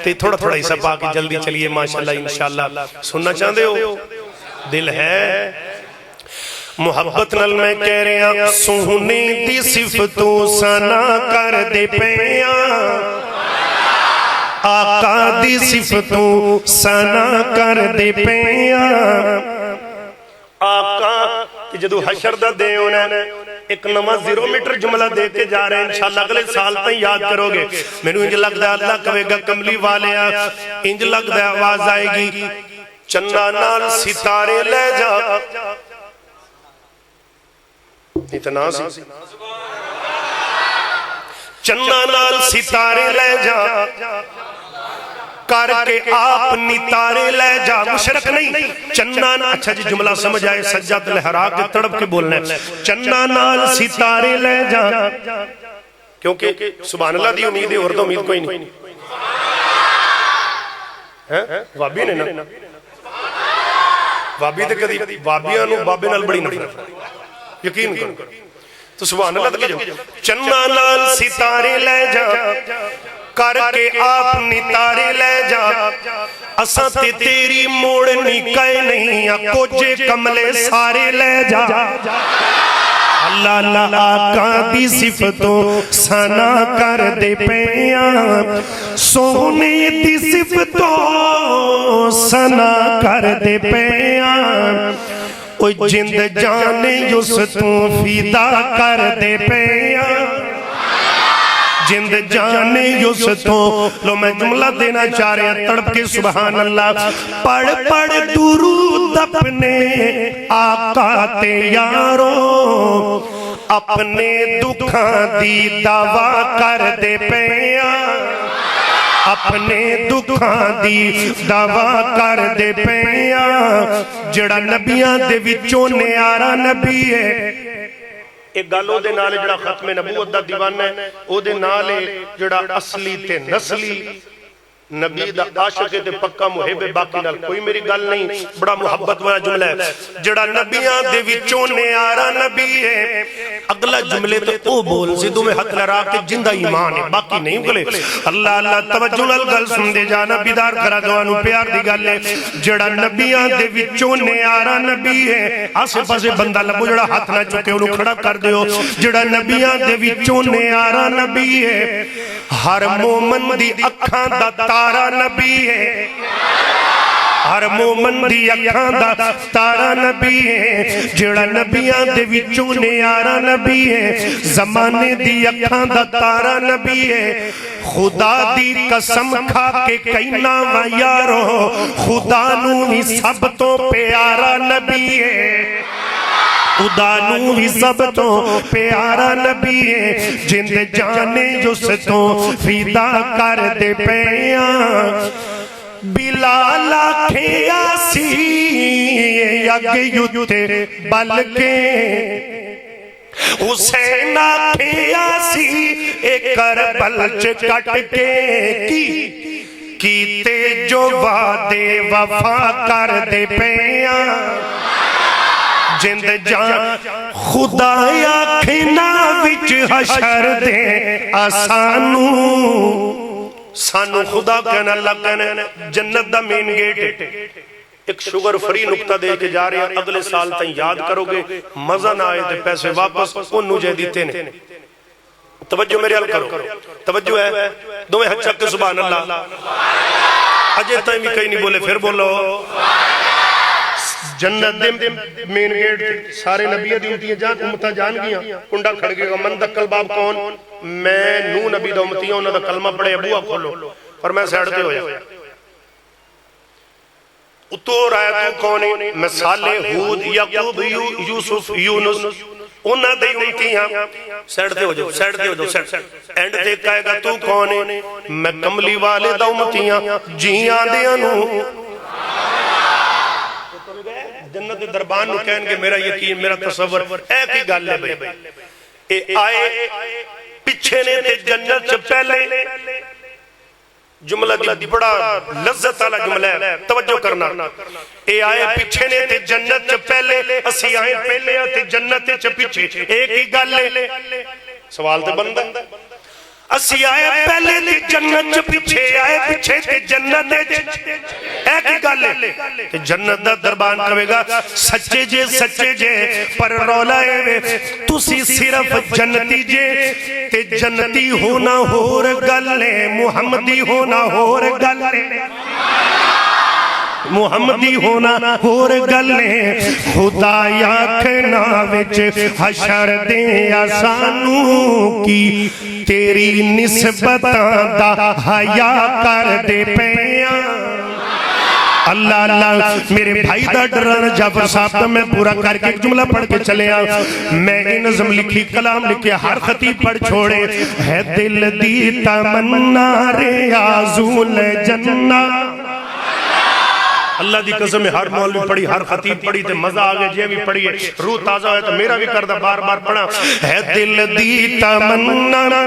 تے تھوڑا تھوڑا حصہ پا کے جلدی چلیے ماشاءاللہ انشاءاللہ سننا چاہتے ہو دل ہے محبت نل میں کہہ رہے ہیں سونے دی صفتوں سنا کر دے پیاں آقا دی صفتوں سنا کر دے پیاں آقا جدو حشر دا دے ہونا ایک نواں 0 میٹر جملہ دے کے جا رہے ہیں انشاءاللہ اگلے سال تک یاد کرو گے میں نے انج لگ دا اللہ کہے گا کملی والے انج لگ دا آواز آئے گی چنہ نال ستارے لے جا اتنا سی چنہ نال ستارے لے جا کر کے آپ نتارے لے جا مشرک نہیں چنہ اچھا جی جملہ سمجھ آئے سجاد الحراق کے تڑپ کے بولنے چنہ نال ستارے لے جا کیونکہ سبحان اللہ دی امید ہے اور تو امید کوئی نہیں وابی نے نا وابی دے کدی وابیانو بابے نال بڑی نفرت یقین کرو تو سبحان اللہ تک جو چنہ نال ستارے لے جا کر کے آپ نتارے لے جا اساں تے تیری موڑنی کہے نہیں کچھے کملے سارے لے جا اللہ اللہ آقا دی صفتوں سنا کر دے پیاں سونے دی صفتوں سنا کر دے پیاں جند جانے یس تو فیدا کر دے پیاں جند جانے یس تو لو میں جملہ دینا چاہ رہے ہیں تڑپ کے سبحان اللہ پڑھ پڑھ درود اپنے آقا تے یاروں اپنے دکھاں دی دعویٰ کر دے پیاں اپنے دکھاں دی دعویٰ کر دے پیاں جڑا نبیاں دے وچوں نیارا نبی ہے ایک گالوں دے نالے جڑا ختم نبوت دا دیوان ہے او دے نالے جڑا اصلی تے نسلی نبی دا عاشق تے پکا محب باقی نال کوئی میری گل نہیں بڑا محبت والا جملہ ہے جڑا نبیاں دے وچوں نیارا نبی ہے اگلا جملے تو او بول زدو میں حق لرا کے جندہ ایمان ہے باقی نہیں گلے اللہ اللہ توجہ نال گل سن دے جانا بیدار کرا دوانو پیار دی گل ہے جڑا نبیاں دے وچوں نیارا نبی ہے آسے پاسے بندہ لبو جڑا ہاتھ نہ چکے انہوں کھڑا کر دیو جڑا نبیاں دے وچوں نیارا نبی ہے ہر مومن دی اکھاں دا تارا نبی ہے ہر مومن دی اکھاں دا تارا نبی ہے جڑا نبیاں دے وچوں نیارا نبی ہے زمانے دی اکھاں دا تارا نبی ہے خدا دی قسم کھا کے کہنا وا یارو خدا نو ہی سب تو پیارا نبی ہے خدا نو ہی سب تو پیارا نبی ہے جند جانے جس تو فیدا کر دے پیاں بلال آکھے آسی یگ یوتے بلکے حسین آکھے آسی ایک کربل چکٹ کے کیتے جو وعدے وفا کر دے پیاں جند جان خدا آکھنا وچ حشر دے آسانو سانو خدا کہنا اللہ کہنا جنت دا مین گیٹ ایک شوگر فری نکتہ دے کے جا رہے ہیں اگلے سال تک یاد کرو گے مزہ نہ آئے تھے پیسے واپس ان نجے دیتے نے توجہ میرے حل کرو توجہ ہے دو میں حق چک سبحان اللہ اجے تائیں بھی کہیں نہیں بولے پھر بولو جنت دے مین گیٹ سارے نبیہ دی امتیاں جان امتہ جان گیا کنڈا کھڑ گیا من دکل باب کون میں نو نبی دا امتیاں انہوں دا کلمہ پڑھے ابوہ کھولو اور میں سیڑھتے ہو جائے اتو رائے تو کونے میں صالح حود یعقوب یوسف یونس انہوں دے امتیاں سیڑھتے ہو جاؤ اینڈ دیکھ کہے گا تو کونے میں کملی والے دا امتیاں جیاں دے انہوں جنت دربان نو کہن کہ میرا یقین میرا تصور ایک ہی گل ہے بھائی اے آئے پچھے نے تے جنت سے پہلے جملہ دی بڑا لذت والا جملہ ہے توجہ کرنا اے آئے پچھے نے تے جنت سے پہلے اسی آئے پہلے تے جنت سے پیچھے ایک ہی گل ہے سوال تے بندہ اسی آئے پہلے تے جنت پیچھے آئے پیچھے تے جنت اے کی گل ہے تے جنت دا دربان کہے گا سچے جے پر رولا اے تسی صرف جنتی جے تے جنتی ہونا ہور گل ہے محمدی ہونا ہور گل ہے محمدی ہونا ہور گلے خدا یاکھنا وچ حشر دے آسانوں کی تیری نسبتاں دا حیا کر دے پیاں اللہ اللہ میرے بھائی دا ڈرن جعفر صاحب دا میں پورا کر کے ایک جملہ پڑھ کے چلے میں نے نظم لکھی کلام لکھے ہر خطیب پڑھ چھوڑے ہے دل دی تمنا ریاضول جنہ اللہ دی قسم ہے ہر مولوی پڑھی ہر خطیب پڑھی تے مزہ آگے جے بھی پڑھی ہے روح تازہ ہے تو میرا بھی کردہ بار بار پڑھا ہے دل دی تمنا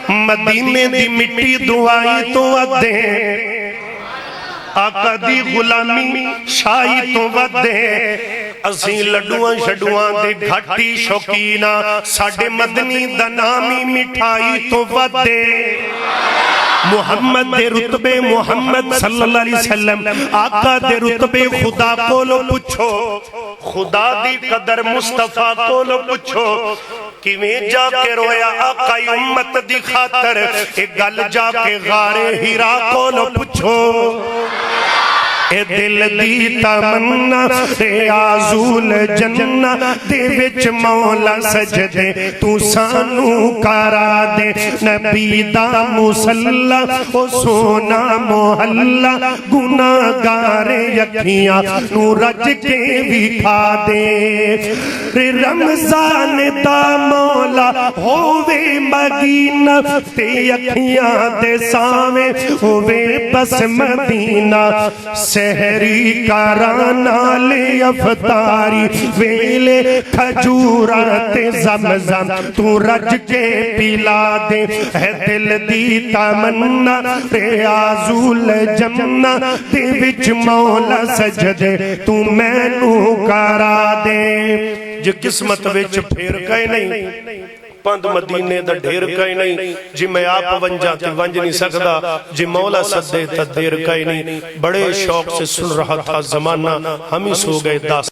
مدینے دی مٹی دعائی تو ودے آقا دی غلامی شاہی تو ودے اسیں لڈوان شڈوان دے گھٹی شوکینہ ساڑھے مدنی دنامی مٹھائی تو ودے محمد دے رتبے محمد صلی اللہ علیہ وسلم آقا دے رتبے خدا کو لو پچھو خدا دی قدر مصطفیٰ کو لو پچھو کیویں جا کے رویا آقا امت دی خاطر ایک گل جا کے غار ہیرا کو لو پچھو اے دل دی تمنا ریاضول جنہ دے وچ مولا سجدے تو سانو کرا دے نبی دا مصلی او سونا محلہ گناہگار یکیاں نو رج کے بھی کھا دے رمضان دا مولا ہووے مدینہ تے یکیاں دے سامے ہووے بس مدینہ سہری کارانا لے افطاری ویلے کھجورات زمزم تو رج کے پلا دے ہے دل دی تمنا ریاضول جنہ دے وچ مولا سجدے تو مینوں کرا دے جو قسمت وچ پھر کہیں نہیں پند مدینے دا ڈھیر کہیں نہیں جی میں آپ ونجا تے ونج نہیں سکدا جی مولا صدے تا دیر کہیں نہیں بڑے شوق سے سن رہا تھا زمانہ ہم ہی سو گئے داس